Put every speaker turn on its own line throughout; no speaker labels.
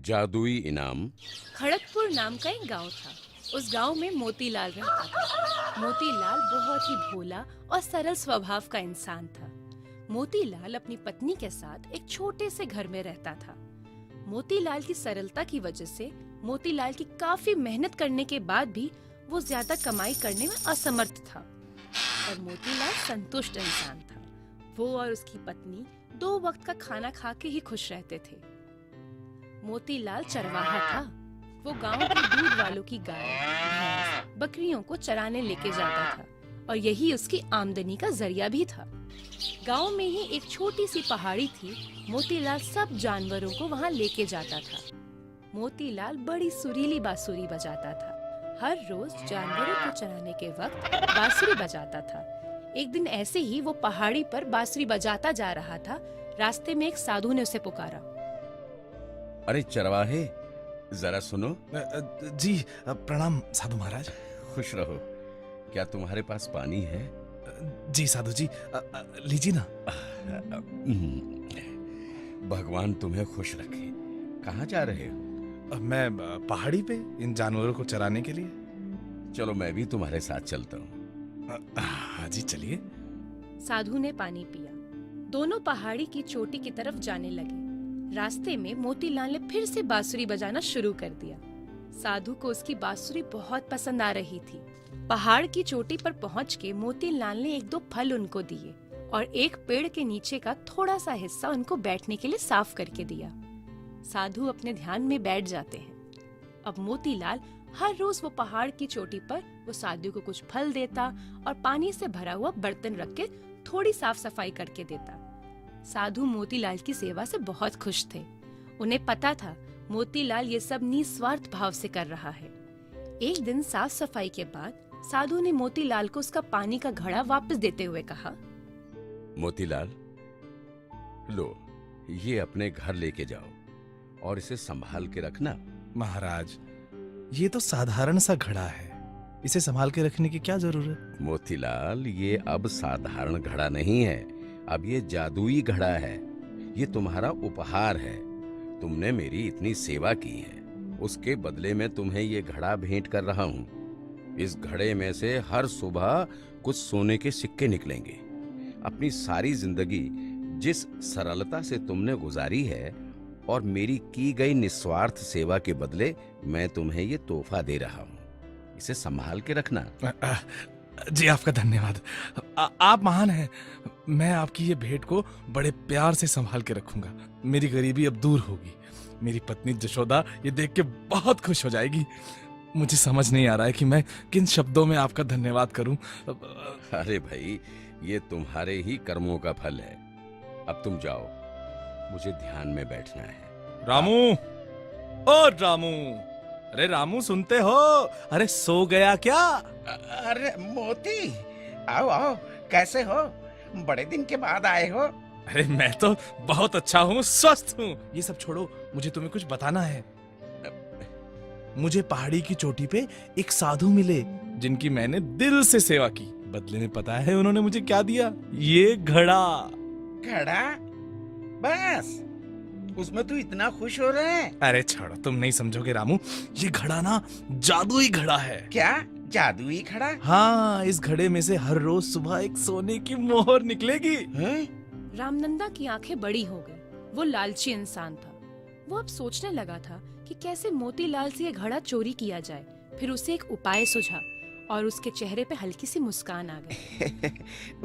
जादुई इनाम।
खड़गपुर नाम का एक गांव था। उस गांव में मोतीलाल रहता था। मोतीलाल बहुत ही भोला और सरल स्वभाव का इंसान था। मोतीलाल अपनी पत्नी के साथ एक छोटे से घर में रहता था। मोतीलाल की सरलता की वजह से मोतीलाल की काफी मेहनत करने के बाद भी वो ज्यादा कमाई करने में असमर्थ था और मोतीलाल संतुष्ट इंसान था। वो और उसकी पत्नी 2 वक्त का खाना खा के ही खुश रहते थे। मोतीलाल चरवाहा था। वो गांव के दूध वालों की गाय, भैंस, बकरियों को चराने लेके जाता था और यही उसकी आमदनी का जरिया भी था। गांव में ही एक छोटी सी पहाड़ी थी। मोतीलाल सब जानवरों को वहां लेके जाता था। मोतीलाल बड़ी सुरीली बांसुरी बजाता था। हर रोज जानवरों को चराने के वक्त बांसुरी बजाता था। एक दिन ऐसे ही वो पहाड़ी पर बांसुरी बजाता जा रहा था। रास्ते में एक साधु ने उसे पुकारा।
अरे चरवाहे, जरा सुनो।
जी प्रणाम साधु महाराज।
खुश रहो। क्या तुम्हारे पास पानी है?
जी साधु जी, लीजिए ना।
भगवान तुम्हें खुश रखे। कहाँ जा रहे हो?
मैं पहाड़ी पे इन जानवरों को चराने के लिए।
चलो मैं भी तुम्हारे साथ चलता हूँ।
हाँ जी चलिए।
साधु ने पानी पिया। दोनों पहाड़ी की चोटी की तरफ जाने लगे। रास्ते में मोतीलाल ने फिर से बांसुरी बजाना शुरू कर दिया। साधु को उसकी बांसुरी बहुत पसंद आ रही थी। पहाड़ की चोटी पर पहुंच के मोतीलाल ने 1-2 फल उनको दिए और एक पेड़ के नीचे का थोड़ा सा हिस्सा उनको बैठने के लिए साफ करके दिया। साधु अपने ध्यान में बैठ जाते हैं। अब मोतीलाल हर रोज वो पहाड़ की चोटी पर वो साधु को कुछ फल देता और पानी से भरा हुआ बर्तन रख के थोड़ी साफ सफाई करके देता। साधु मोतीलाल की सेवा से बहुत खुश थे। उन्हें पता था मोतीलाल ये सब निस्वार्थ भाव से कर रहा है। एक दिन साफ सफाई के बाद साधु ने मोतीलाल को उसका पानी का घड़ा वापस देते हुए कहा,
मोतीलाल, लो ये अपने घर लेके जाओ और इसे संभाल के रखना।
महाराज, ये तो साधारण सा घड़ा है, इसे संभाल के रखने की क्या जरूरत?
मोतीलाल, ये अब साधारण घड़ा नहीं है, अब ये जादुई घड़ा है। ये तुम्हारा उपहार है। तुमने मेरी इतनी सेवा की है, उसके बदले में तुम्हें ये घड़ा भेंट कर रहा हूँ। इस घड़े में से हर सुबह कुछ सोने के सिक्के निकलेंगे। अपनी सारी जिंदगी जिस सरलता से तुमने गुजारी है और मेरी की गई निस्वार्थ सेवा के बदले मैं तुम्हें ये तोहफा दे रहा हूँ। इसे संभाल के रखना।
जी आपका धन्यवाद। आप महान हैं। मैं आपकी ये भेंट को बड़े प्यार से संभाल के रखूंगा। मेरी गरीबी अब दूर होगी। मेरी पत्नी जशोदा ये देख के बहुत खुश हो जाएगी। मुझे समझ नहीं आ रहा है कि मैं किन शब्दों में आपका धन्यवाद करूं।
अरे भाई, ये तुम्हारे ही कर्मों का फल है। अब तुम जाओ, मुझे ध्यान में बैठना है।
रामू, ओ रामू, अरे रामू सुनते हो? अरे सो गया क्या?
अरे मोती, आओ आओ, कैसे हो? बड़े दिन के बाद आए हो।
अरे मैं तो बहुत अच्छा हूँ, स्वस्थ हूँ। ये सब छोड़ो, मुझे तुम्हें कुछ बताना है। मुझे पहाड़ी की चोटी पे एक साधु मिले जिनकी मैंने दिल से सेवा की। बदले में पता है उन्होंने मुझे क्या दिया? ये घड़ा।
घड़ा? बस उसमें तू इतना खुश हो रहा है?
अरे छोड़ो, तुम नहीं समझोगे रामू। ये घड़ा ना जादुई घड़ा है।
क्या जादुई घड़ा?
हाँ, इस घड़े में से हर रोज सुबह एक सोने की मोहर निकलेगी।
रामनंदा की आंखें बड़ी हो गई। वो लालची इंसान था। वो अब सोचने लगा था कि कैसे मोतीलाल से ये घड़ा चोरी किया जाए। फिर उसे एक उपाय सूझा और उसके चेहरे पे हल्की सी मुस्कान आ गई।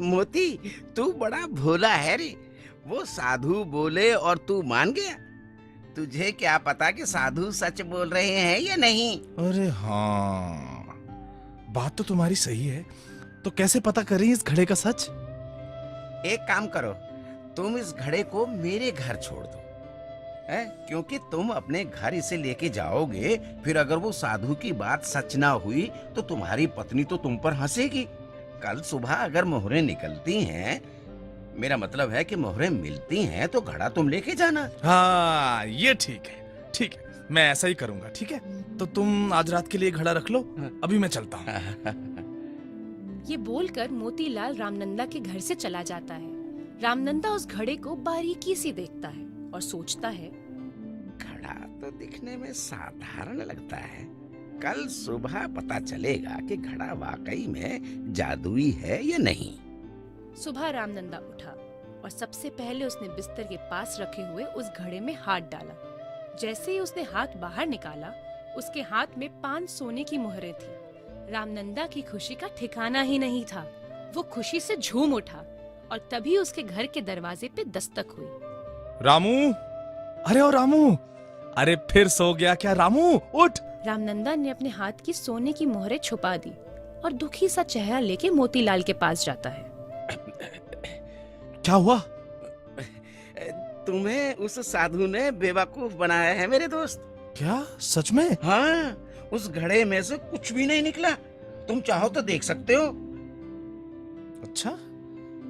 मोती, तू बड़ा भोला है रे। वो साधु बोले और तू मान गया। तुझे क्या पता कि साधु सच बोल रहे हैं या नहीं?
अरे हाँ, बात तो तुम्हारी सही है। तो कैसे पता करें इस घड़े का सच?
एक काम करो, तुम इस घड़े को मेरे घर छोड़ दो है? क्योंकि तुम अपने घर इसे लेके जाओगे, फिर अगर वो साधु की बात सच ना हुई तो तुम्हारी पत्नी तो तुम पर हंसेगी। कल सुबह अगर मोहरें निकलती हैं, मेरा मतलब है कि मोहरें मिलती हैं, तो घड़ा तुम लेके जाना।
हाँ, ये ठीक है, ठीक है, मैं ऐसा ही करूंगा। ठीक है, तो तुम आज रात के लिए घड़ा रख लो, अभी मैं चलता हूँ।
ये बोलकर मोतीलाल रामनंदा के घर से चला जाता है। रामनंदा उस घड़े को बारीकी से देखता है और सोचता है,
घड़ा तो दिखने में साधारण लगता है। कल सुबह पता चलेगा कि घड़ा वाकई में जादुई है या नहीं।
सुबह रामनंदा उठा और सबसे पहले उसने बिस्तर के पास रखे हुए उस घड़े में हाथ डाला। जैसे ही उसने हाथ बाहर निकाला, उसके हाथ में 5 सोने की मोहरें थी। रामनंदा की खुशी का ठिकाना ही नहीं था। वो खुशी से झूम उठा और तभी उसके घर के दरवाजे पे दस्तक हुई।
रामू, अरे ओ रामू, अरे फिर सो गया क्या रामू? उठ।
रामनंदा ने अपने हाथ की सोने की मोहरें छुपा दी और दुखी सा चेहरा लेके मोतीलाल के पास जाता है।
क्या हुआ?
तुम्हें उस साधु ने बेवकूफ बनाया है मेरे दोस्त।
क्या सच में?
हाँ, उस घड़े में से कुछ भी नहीं निकला। तुम चाहो तो देख सकते हो।
अच्छा,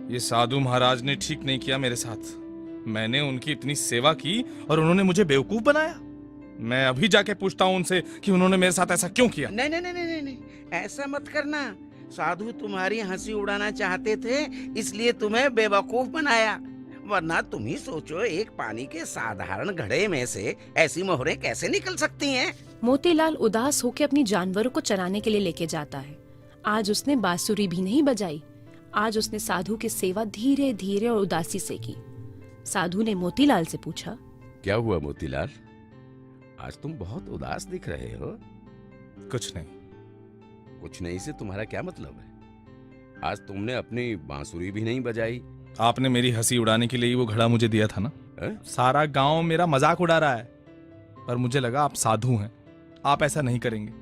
ये साधु महाराज ने ठीक नहीं किया मेरे साथ। मैंने उनकी इतनी सेवा की और उन्होंने मुझे बेवकूफ बनाया। मैं अभी जाके पूछता हूँ उनसे कि उन्होंने मेरे साथ ऐसा क्यों किया।
नहीं नहीं नहीं नहीं नहीं, ऐसा मत करना। साधु तुम्हारी हंसी उड़ाना चाहते थे, इसलिए तुम्हें बेवकूफ बनाया। वरना तुम ही सोचो, एक पानी के साधारण घड़े में से ऐसी मोहरें कैसे निकल सकती हैं?
मोतीलाल उदास होकर अपनी जानवरों को चराने के लिए लेके जाता है। आज उसने बांसुरी भी नहीं बजाई। आज उसने साधु की सेवा धीरे धीरे और उदासी से की। साधु ने मोतीलाल से पूछा,
क्या हुआ मोतीलाल? आज तुम बहुत उदास दिख रहे हो।
कुछ नहीं।
कुछ नहीं से तुम्हारा क्या मतलब है? आज तुमने अपनी बांसुरी भी नहीं बजाई।
आपने मेरी हंसी उड़ाने के लिए ही वो घड़ा मुझे दिया था ना।
है?
सारा गांव मेरा मजाक उड़ा रहा है, पर मुझे लगा आप साधु हैं, आप ऐसा नहीं करेंगे।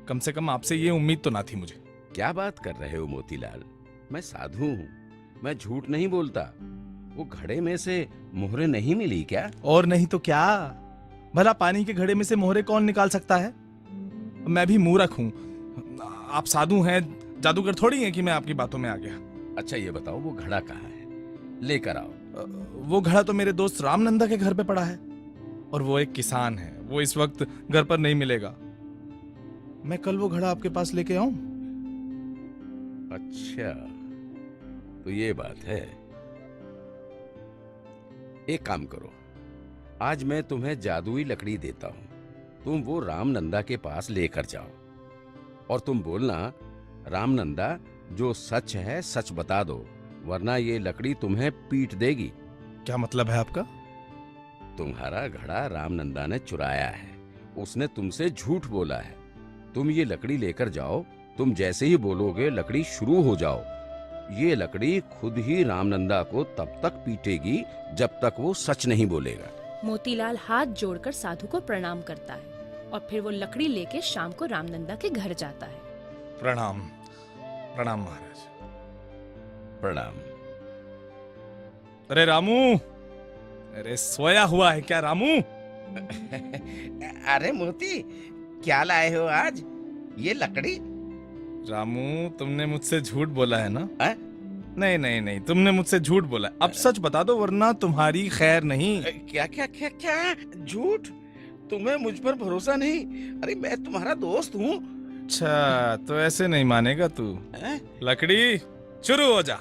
कम से कम आपसे ये उम्मीद तो ना थी मुझे।
क्या बात कर रहे हो मोतीलाल? मैं साधु हूँ, मैं झूठ नहीं बोलता। वो घड़े में से मोहरें नहीं मिली क्या?
और नहीं तो क्या, भला पानी के घड़े में से मोहरे कौन निकाल सकता है? मैं भी मूर्ख हूँ। आप साधु हैं, जादूगर थोड़ी हैं कि मैं आपकी बातों में आ गया।
अच्छा ये बताओ, वो घड़ा कहाँ है? लेकर आओ।
वो घड़ा तो मेरे दोस्त रामनंदा के घर पे पड़ा है, और वो एक किसान है। वो इस वक्त घर पर नहीं मिलेगा। मैं कल वो घड़ा आपके पास लेके आऊं?
अच्छा, तो ये बात है। एक काम करो, आज मैं तुम्हें जादुई लकड़ी देता हूं। तुम वो रामनंदा के पास लेकर जाओ और तुम बोलना, रामनंदा जो सच है सच बता दो, वरना ये लकड़ी तुम्हें पीट देगी।
क्या मतलब है आपका?
तुम्हारा घड़ा रामनंदा ने चुराया है। उसने तुमसे झूठ बोला है। तुम ये लकड़ी लेकर जाओ। तुम जैसे ही बोलोगे लकड़ी शुरू हो जाओ। ये लकड़ी खुद ही रामनंदा को तब तक पीटेगी जब तक वो सच नहीं बोलेगा।
मोतीलाल हाथ जोड़कर साधु को प्रणाम करता है और फिर वो लकड़ी लेके शाम को रामनंदा के घर जाता है।
प्रणाम। प्रणाम महाराज।
प्रणाम।
अरे रामू, अरे सोया हुआ है क्या रामू?
अरे मोती, क्या लाए हो आज? ये लकड़ी?
रामू, तुमने मुझसे झूठ बोला है ना?
है?
नहीं नहीं नहीं, तुमने मुझसे झूठ बोला है। अब सच बता दो, वरना तुम्हारी खैर नहीं।
क्या क्या क्या क्या झूठ? तुम्हें मुझ पर भरोसा नहीं? अरे मैं तुम्हारा दोस्त हूँ।
अच्छा, तो ऐसे नहीं मानेगा तू।
हैं?
लकड़ी शुरू हो जा।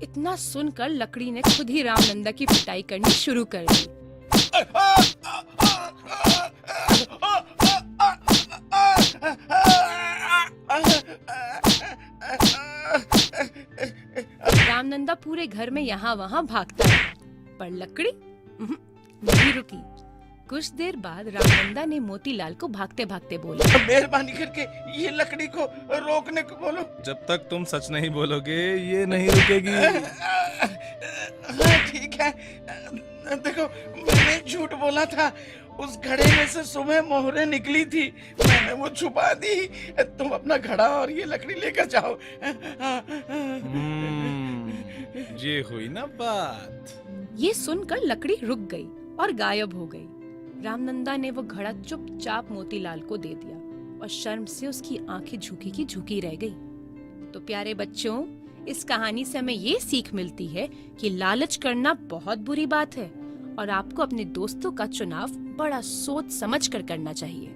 इतना सुनकर लकड़ी ने खुद ही रामनंदा की पिटाई करनी शुरू कर दी। रामनंदा पूरे घर में यहाँ वहाँ भागता है, पर लकड़ी नहीं रुकी। कुछ देर बाद रामनंदा ने मोतीलाल को भागते भागते बोला,
मेहरबानी करके ये लकड़ी को रोकने को बोलो।
जब तक तुम सच नहीं बोलोगे ये नहीं रुकेगी।
हाँ ठीक है। देखो, मैंने झूठ बोला था। उस घड़े में से सुबह मोहरें निकली थी, मैंने वो छुपा दी। तुम अपना घड़ा और ये लकड़ी लेकर जाओ।
ये हुई ना बात।
ये सुनकर लकड़ी रुक गई और गायब हो गई। रामनंदा ने वो घड़ा चुपचाप मोतीलाल को दे दिया और शर्म से उसकी आंखें झुकी की झुकी रह गई। तो प्यारे बच्चों, इस कहानी से हमें ये सीख मिलती है कि लालच करना बहुत बुरी बात है और आपको अपने दोस्तों का चुनाव बड़ा सोच समझ कर करना चाहिए।